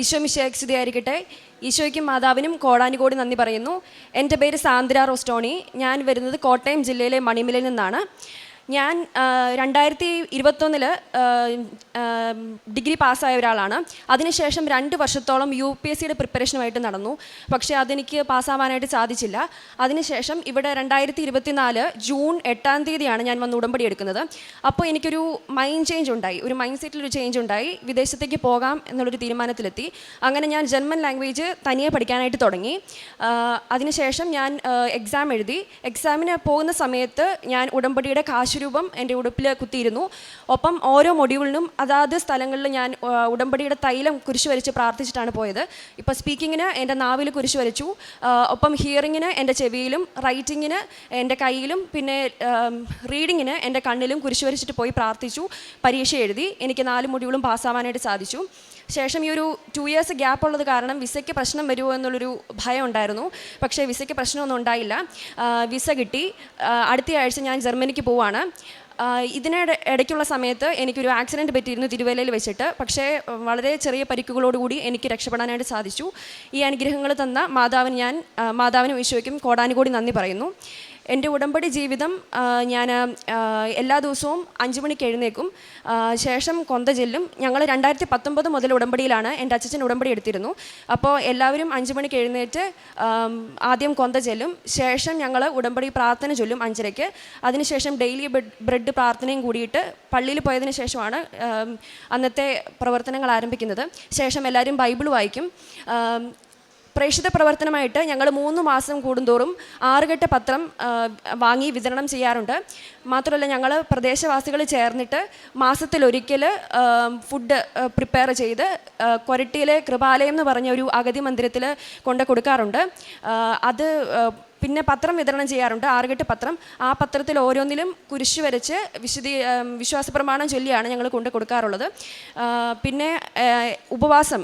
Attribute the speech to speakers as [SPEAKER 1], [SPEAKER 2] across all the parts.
[SPEAKER 1] ഈശോ മിശിഹായ്ക്ക് സ്തുതിയായിരിക്കട്ടെ. ഈശോയ്ക്കും മാതാവിനും കോടാനുകോടി നന്ദി പറയുന്നു. എൻ്റെ പേര് സാന്ദ്ര റോസ്റ്റോണി. ഞാൻ വരുന്നത് കോട്ടയം ജില്ലയിലെ മണിമലയിൽ നിന്നാണ്. ഞാൻ 2021 ഡിഗ്രി പാസ്സായ ഒരാളാണ്. അതിനുശേഷം 2 വർഷത്തോളം UPSCയുടെ പ്രിപ്പറേഷനുമായിട്ട് നടന്നു. പക്ഷേ അതെനിക്ക് പാസ്സാവാനായിട്ട് സാധിച്ചില്ല. അതിനുശേഷം ഇവിടെ 2024 ജൂൺ 8-ാം തീയതിയാണ് ഞാൻ വന്ന് ഉടമ്പടി എടുക്കുന്നത്. അപ്പോൾ എനിക്കൊരു മൈൻഡ് ചേഞ്ച് ഉണ്ടായി, ഒരു മൈൻഡ് സെറ്റിലൊരു ചേഞ്ച് ഉണ്ടായി. വിദേശത്തേക്ക് പോകാം എന്നുള്ളൊരു തീരുമാനത്തിലെത്തി. അങ്ങനെ ഞാൻ ജർമ്മൻ ലാംഗ്വേജ് തനിയെ പഠിക്കാനായിട്ട് തുടങ്ങി. അതിനുശേഷം ഞാൻ എക്സാം എഴുതി. എക്സാമിന് പോകുന്ന സമയത്ത് ഞാൻ ഉടമ്പടിയുടെ കാശുരൂപം എൻ്റെ ഉടുപ്പിൽ കുത്തിയിരുന്നു. ഒപ്പം ഓരോ മൊഡ്യൂളിനും അതാത് സ്ഥലങ്ങളിൽ ഞാൻ ഉടമ്പടിയുടെ തൈലം കുരിശ് വരച്ച് പ്രാർത്ഥിച്ചിട്ടാണ് പോയത്. ഇപ്പോൾ സ്പീക്കിങ്ങിന് എൻ്റെ നാവിൽ കുരിശ് വരച്ചു, ഒപ്പം ഹിയറിങ്ങിന് എൻ്റെ ചെവിയിലും, റൈറ്റിങ്ങിന് എൻ്റെ കയ്യിലും, പിന്നെ റീഡിങ്ങിന് എൻ്റെ കണ്ണിലും കുരിശ് വരച്ചിട്ട് പോയി പ്രാർത്ഥിച്ചു. പരീക്ഷ എഴുതി. എനിക്ക് 4 മൊഡ്യൂളും പാസ്സാവാനായിട്ട് സാധിച്ചു. ശേഷം ഈ ഒരു 2 ഇയേഴ്സ് ഗ്യാപ്പ് ഉള്ളത് കാരണം വിസയ്ക്ക് പ്രശ്നം വരുമോ എന്നുള്ളൊരു ഭയം ഉണ്ടായിരുന്നു. പക്ഷേ വിസയ്ക്ക് പ്രശ്നമൊന്നും ഉണ്ടായില്ല. വിസ കിട്ടി. അടുത്ത ആഴ്ച ഞാൻ ജർമ്മനിക്ക് പോവാണ്. ഇടയ്ക്കുള്ള സമയത്ത് എനിക്കൊരു ആക്സിഡൻറ്റ് പറ്റിയിരുന്നു തിരുവല്ലയിൽ വെച്ചിട്ട്. പക്ഷേ വളരെ ചെറിയ പരിക്കുകളോടുകൂടി എനിക്ക് രക്ഷപ്പെടാനായിട്ട് സാധിച്ചു. ഈ അനുഗ്രഹങ്ങൾ തന്ന മാതാവിനും ഈശോയ്ക്കും കോടാനുകോടി നന്ദി പറയുന്നു. എൻ്റെ ഉടമ്പടി ജീവിതം ഞാൻ എല്ലാ ദിവസവും 5 മണിക്ക് എഴുന്നേക്കും. ശേഷം കൊന്ത ചെല്ലും. ഞങ്ങൾ 2019 മുതൽ ഉടമ്പടിയിലാണ്. എൻ്റെ അച്ഛൻ ഉടമ്പടി എടുത്തിരുന്നു. അപ്പോൾ എല്ലാവരും 5 മണിക്ക് എഴുന്നേറ്റ് ആദ്യം കൊന്ത ചെല്ലും. ശേഷം ഞങ്ങൾ ഉടമ്പടി പ്രാർത്ഥന ചൊല്ലും 5:30. അതിനുശേഷം ഡെയിലി ബ്രെഡ് പ്രാർത്ഥനയും കൂടിയിട്ട് പള്ളിയിൽ പോയതിന് ശേഷമാണ് അന്നത്തെ പ്രവർത്തനങ്ങൾ ആരംഭിക്കുന്നത്. ശേഷം എല്ലാവരും ബൈബിൾ വായിക്കും. പ്രേക്ഷിത പ്രവർത്തനമായിട്ട് ഞങ്ങൾ 3 മാസം കൂടുന്തോറും 6 കെട്ട് പത്രം വാങ്ങി വിതരണം ചെയ്യാറുണ്ട്. മാത്രമല്ല ഞങ്ങൾ പ്രദേശവാസികൾ ചേർന്നിട്ട് മാസത്തിലൊരിക്കൽ ഫുഡ് പ്രിപ്പയർ ചെയ്ത് കൊരട്ടിയിലെ കൃപാലയം എന്ന് പറഞ്ഞ ഒരു അഗതി മന്ദിരത്തിൽ കൊണ്ട് കൊടുക്കാറുണ്ട്. അത് പിന്നെ പത്രം വിതരണം ചെയ്യാറുണ്ട്, 6 കെട്ട് പത്രം. ആ പത്രത്തിൽ ഓരോന്നിലും കുരിശ് വരച്ച് വിശ്വാസ പ്രമാണം ചൊല്ലിയാണ് ഞങ്ങൾ കൊണ്ട് കൊടുക്കാറുള്ളത്. പിന്നെ ഉപവാസം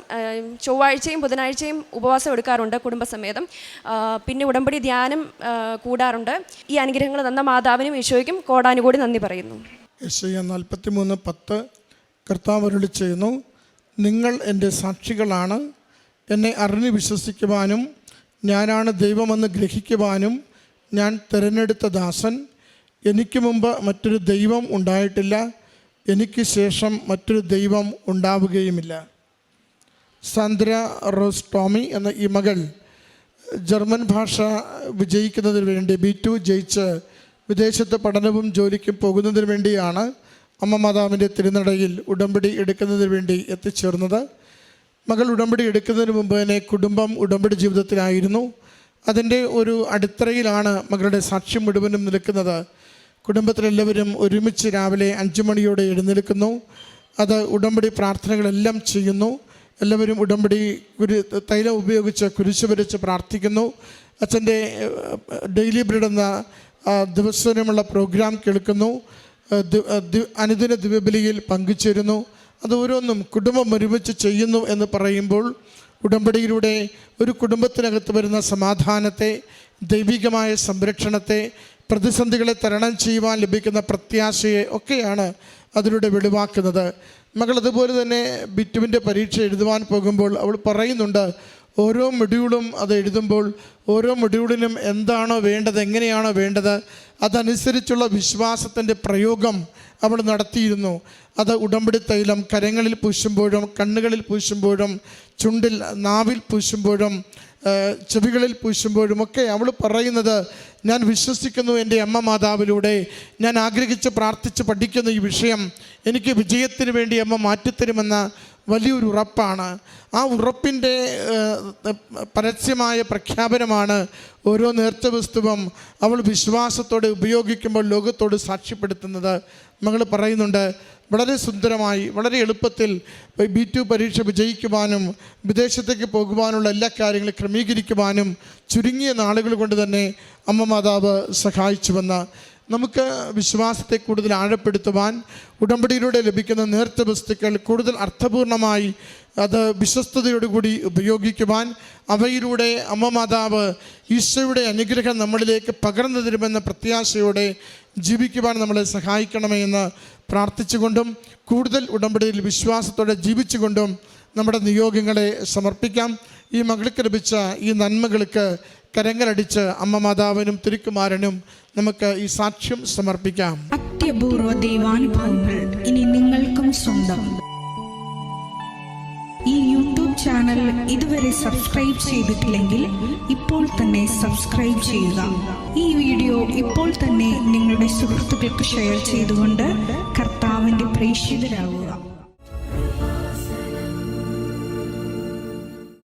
[SPEAKER 1] ചൊവ്വാഴ്ചയും ബുധനാഴ്ചയും ഉപവാസം എടുക്കാറുണ്ട് കുടുംബസമേതം. പിന്നെ ഉടമ്പടി ധ്യാനം കൂടാറുണ്ട്. ഈ അനുഗ്രഹങ്ങൾ തന്ന മാതാവിനും ഈശോയ്ക്കും കോടാനുകോടി നന്ദി പറയുന്നു.
[SPEAKER 2] യെശയ്യാ 43:10 കർത്താവ് അരുളി ചെയ്യുന്നു, നിങ്ങൾ എൻ്റെ സാക്ഷികളാണ്. എന്നെ അറിഞ്ഞ് വിശ്വസിക്കുവാനും ഞാനാണ് ദൈവമെന്ന് ഗ്രഹിക്കുവാനും ഞാൻ തിരഞ്ഞെടുത്ത ദാസൻ. എനിക്ക് മുമ്പ് മറ്റൊരു ദൈവം ഉണ്ടായിട്ടില്ല, എനിക്ക് ശേഷം മറ്റൊരു ദൈവം ഉണ്ടാവുകയുമില്ല. സാന്ദ്ര റോസ്റ്റോമി എന്ന ഈ മകൾ ജർമ്മൻ ഭാഷ വിജയിക്കുന്നതിന് വേണ്ടി B2 ജയിച്ച് വിദേശത്ത് പഠനവും ജോലിക്കും പോകുന്നതിന് വേണ്ടിയാണ് അമ്മ മാതാവിൻ്റെ തിരുനടയിൽ ഉടമ്പടി എടുക്കുന്നതിന് വേണ്ടി എത്തിച്ചേർന്നത്. മകൾ ഉടമ്പടി എടുക്കുന്നതിന് മുമ്പ് തന്നെ കുടുംബം ഉടമ്പടി ജീവിതത്തിലായിരുന്നു. അതിൻ്റെ ഒരു അടിത്തറയിലാണ് മകളുടെ സാക്ഷ്യം മുഴുവനും നിൽക്കുന്നത്. കുടുംബത്തിലെല്ലാവരും ഒരുമിച്ച് രാവിലെ 5 മണിയോടെ എഴുന്നേൽക്കുന്നു. അത് ഉടമ്പടി പ്രാർത്ഥനകളെല്ലാം ചെയ്യുന്നു. എല്ലാവരും ഉടമ്പടി തൈലം ഉപയോഗിച്ച് കുരിശ് വരച്ച് പ്രാർത്ഥിക്കുന്നു. അച്ഛൻ്റെ ഡെയിലി ബ്രെഡ് എന്ന ദിവസമുള്ള പ്രോഗ്രാം കേൾക്കുന്നു. അനുദിന ദിവ്യബലിയിൽ പങ്കുചേരുന്നു. അത് ഓരോന്നും കുടുംബം ഒരുമിച്ച് ചെയ്യുന്നു എന്ന് പറയുമ്പോൾ ഉടമ്പടിയിലൂടെ ഒരു കുടുംബത്തിനകത്ത് വരുന്ന സമാധാനത്തെ, ദൈവികമായ സംരക്ഷണത്തെ, പ്രതിസന്ധികളെ തരണം ചെയ്യുവാൻ ലഭിക്കുന്ന പ്രത്യാശയെ ഒക്കെയാണ് അതിലൂടെ വെളിവാക്കുന്നത്. മകൾ അതുപോലെ തന്നെ B2വിൻ്റെ പരീക്ഷ എഴുതുവാൻ പോകുമ്പോൾ അവൾ പറയുന്നുണ്ട്, ഓരോ മൊഡ്യൂളും അത് എഴുതുമ്പോൾ ഓരോ മൊഡ്യൂളിനും എന്താണോ വേണ്ടത്, എങ്ങനെയാണോ വേണ്ടത്, അതനുസരിച്ചുള്ള വിശ്വാസത്തിൻ്റെ പ്രയോഗം അവൾ നടത്തിയിരുന്നു. അത് ഉടമ്പടി തൈലം കരങ്ങളിൽ പൂശുമ്പോഴും, കണ്ണുകളിൽ പൂശുമ്പോഴും, ചുണ്ടിൽ നാവിൽ പൂശുമ്പോഴും, ചെവികളിൽ പൂശുമ്പോഴും ഒക്കെ അവൾ പറയുന്നത്, ഞാൻ വിശ്വസിക്കുന്നു എൻ്റെ അമ്മ മാതാവിലൂടെ ഞാൻ ആഗ്രഹിച്ച് പ്രാർത്ഥിച്ച് പഠിക്കുന്ന ഈ വിഷയം എനിക്ക് വിജയത്തിന് വേണ്ടി അമ്മ മാറ്റിത്തരുമെന്ന വലിയൊരു ഉറപ്പാണ്. ആ ഉറപ്പിൻ്റെ പരസ്യമായ പ്രഖ്യാപനമാണ് ഓരോ നേർച്ച വസ്തുവും അവൾ വിശ്വാസത്തോടെ ഉപയോഗിക്കുമ്പോൾ ലോകത്തോട് സാക്ഷ്യപ്പെടുത്തുന്നത്. മകൾ പറയുന്നുണ്ട്, വളരെ സുന്ദരമായി വളരെ എളുപ്പത്തിൽ B2 പരീക്ഷ വിജയിക്കുവാനും വിദേശത്തേക്ക് പോകുവാനുള്ള എല്ലാ കാര്യങ്ങളും ക്രമീകരിക്കുവാനും ചുരുങ്ങിയ നാളുകൾ കൊണ്ട് തന്നെ അമ്മ മാതാവ് സഹായിച്ചുവെന്ന്. നമുക്ക് വിശ്വാസത്തെ കൂടുതൽ ആഴപ്പെടുത്തുവാൻ ഉടമ്പടിയിലൂടെ ലഭിക്കുന്ന നേർച്ച വസ്തുക്കൾ കൂടുതൽ അർത്ഥപൂർണമായി അത് വിശ്വസ്തയോടുകൂടി ഉപയോഗിക്കുവാൻ, അവയിലൂടെ അമ്മ മാതാവ് ഈശോയുടെ അനുഗ്രഹം നമ്മളിലേക്ക് പകർന്നു തരുമെന്ന പ്രത്യാശയോടെ ജീവിക്കുവാൻ നമ്മളെ സഹായിക്കണമേ എന്ന് പ്രാർത്ഥിച്ചുകൊണ്ടും കൂടുതൽ ഉടമ്പടിയിൽ വിശ്വാസത്തോടെ ജീവിച്ചുകൊണ്ടും നമ്മുടെ നിയോഗങ്ങളെ സമർപ്പിക്കാം. ഈ മകൾക്ക് ലഭിച്ച ഈ നന്മകൾക്ക് കരങ്ങളടിച്ച് അമ്മ മാതാവിനും തിരുക്കുമാരനും നമുക്ക് ഈ സാക്ഷ്യം സമർപ്പിക്കാം.
[SPEAKER 3] അത്യപൂർവ ദൈവാനുഭവങ്ങൾ ഇനി നിങ്ങൾക്കും സ്വന്തം. ഈ യൂട്യൂബ് ചാനൽ ഇതുവരെ സബ്സ്ക്രൈബ് ചെയ്തിട്ടില്ലെങ്കിൽ ഇപ്പോൾ തന്നെ സബ്സ്ക്രൈബ് ചെയ്യുക. ഈ വീഡിയോ ഇപ്പോൾ തന്നെ നിങ്ങളുടെ സുഹൃത്തുക്കൾക്ക് ഷെയർ ചെയ്തുകൊണ്ട് കർത്താവിൻ്റെ പ്രേക്ഷിതരാകുക.